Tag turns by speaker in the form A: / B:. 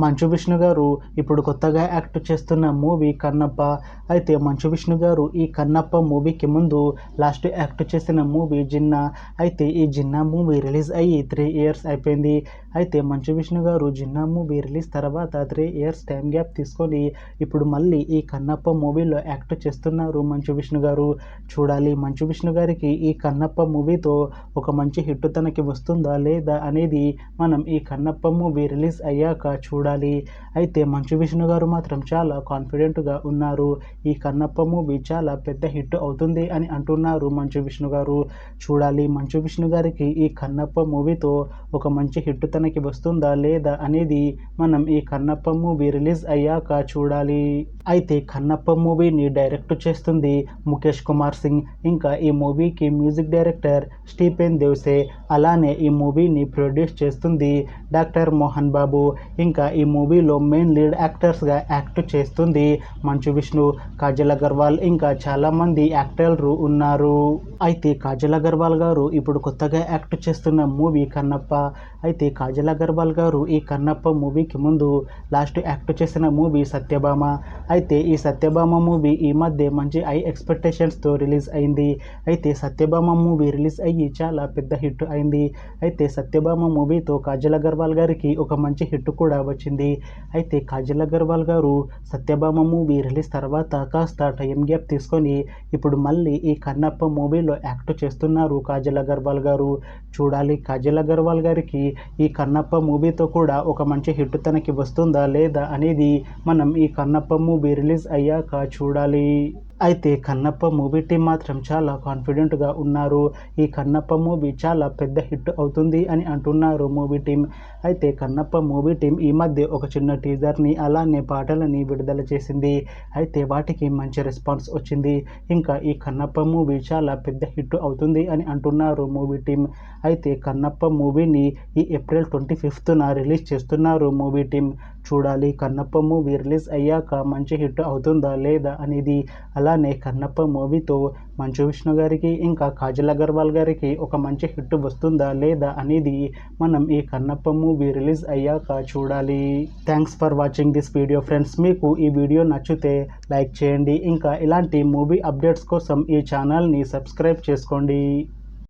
A: మంచు విష్ణు గారు ఇప్పుడు కొత్తగా యాక్ట్ చేస్తున్న మూవీ కన్నప్ప. అయితే మంచు విష్ణు గారు ఈ కన్నప్ప మూవీకి ముందు లాస్ట్ యాక్ట్ చేసిన మూవీ జిన్నా. అయితే ఈ జిన్నా మూవీ రిలీజ్ అయ్యి 3 ఇయర్స్ అయిపోయింది. అయితే మంచు విష్ణు గారు జిన్నా మూవీ రిలీజ్ తర్వాత 3 ఇయర్స్ టైం గ్యాప్ తీసుకొని ఇప్పుడు మళ్ళీ ఈ కన్నప్ప మూవీలో యాక్ట్ చేస్తున్నారు మంచు విష్ణు గారు. చూడాలి మంచు విష్ణు గారికి ఈ కన్నప్ప మూవీతో ఒక మంచి హిట్ తనకి వస్తుందా లేదా అనేది మనం ఈ కన్నప్ప మూవీ రిలీజ్ అయ్యాక చూడాలి. అయితే మంచు విష్ణు గారు మాత్రం చాలా కాన్ఫిడెంట్గా ఉన్నారు. ఈ కన్నప్ప మూవీ చాలా పెద్ద హిట్ అవుతుంది అని అంటున్నారు మంచు విష్ణు గారు. చూడాలి మంచు విష్ణు గారికి ఈ కన్నప్ప మూవీతో ఒక మంచి హిట్ తనకి వస్తుందా లేదా అనేది మనం ఈ కన్నప్ప మూవీ రిలీజ్ అయ్యాక చూడాలి. అయితే కన్నప్ప మూవీని డైరెక్ట్ చేస్తుంది ముఖేష్ కుమార్ సింగ్. ఇంకా ఈ మూవీకి మ్యూజిక్ డైరెక్టర్ స్టీఫెన్ దేవ్సే. అలానే ఈ మూవీని ప్రొడ్యూస్ చేస్తుంది డాక్టర్ మోహన్ బాబు. ఇంకా ఈ మూవీలో మెయిన్ లీడ్ యాక్టర్స్గా యాక్ట్ చేస్తుంది మంచు విష్ణు, కాజల్ అగర్వాల్, ఇంకా చాలామంది యాక్టర్లు ఉన్నారు. అయితే కాజల్ అగర్వాల్ గారు ఇప్పుడు కొత్తగా యాక్ట్ చేస్తున్న మూవీ కన్నప్ప. అయితే కాజల్ అగర్వాల్ గారు ఈ కన్నప్ప మూవీకి ముందు లాస్ట్ యాక్ట్ చేసిన మూవీ సత్యభామ. అయితే ఈ సత్యభామ మూవీ ఈ మధ్య మంచి హై ఎక్స్పెక్టేషన్స్తో రిలీజ్ అయింది. అయితే సత్యభామ మూవీ రిలీజ్ అయ్యి చాలా పెద్ద హిట్ అయింది. అయితే సత్యభామ మూవీతో కాజల్ అగర్వాల్ గారికి ఒక మంచి హిట్ కూడా వచ్చింది. అయితే కాజల్ అగర్వాల్ గారు సత్యభామ మూవీ రిలీజ్ తర్వాత కాస్త టైం గ్యాప్ తీసుకొని ఇప్పుడు మళ్ళీ ఈ కన్నప్ప మూవీలో యాక్ట్ చేస్తున్నారు కాజల్ అగర్వాల్ గారు. చూడాలి కాజల్ అగర్వాల్ గారికి ఈ కన్నప్ప మూవీతో కూడా ఒక మంచి హిట్ తనకి వస్తుందా లేదా అనేది మనం ఈ కన్నప్ప మూవీ రిలీజ్ అయ్యాక చూడాలి. అయితే కన్నప్ప మూవీ టీం మాత్రం చాలా కాన్ఫిడెంట్గా ఉన్నారు. ఈ కన్నప్ప మూవీ చాలా పెద్ద హిట్ అవుతుంది అని అంటున్నారు మూవీ టీం. అయితే కన్నప్ప మూవీ టీం ఈ మధ్య ఒక చిన్న టీజర్ని అలానే పాటలని విడుదల చేసింది. అయితే వాటికి మంచి రెస్పాన్స్ వచ్చింది. ఇంకా ఈ కన్నప్ప మూవీ చాలా పెద్ద హిట్ అవుతుంది అని అంటున్నారు మూవీ టీం. అయితే కన్నప్ప మూవీని ఈ ఏప్రిల్ 25న రిలీజ్ చేస్తున్నారు మూవీ టీం. చూడాలి కన్నప్ప మూవీ రిలీజ్ అయ్యాక మంచి హిట్ అవుతుందా లేదా అనేది. అలానే కన్నప్ప మూవీతో మంచు విష్ణు గారికి ఇంకా కాజల్ అగర్వాల్ గారికి ఒక మంచి హిట్ వస్తుందా లేదా అనేది మనం ఈ కన్నప్ప మూవీ రిలీజ్ అయ్యాక చూడాలి. Thanks for watching this video friends. మీకు ఈ వీడియో నచ్చితే లైక్ చేయండి. ఇంకా ఇలాంటి మూవీ అప్డేట్స్ కోసం ఈ ఛానల్ని సబ్స్క్రైబ్ చేసుకోండి.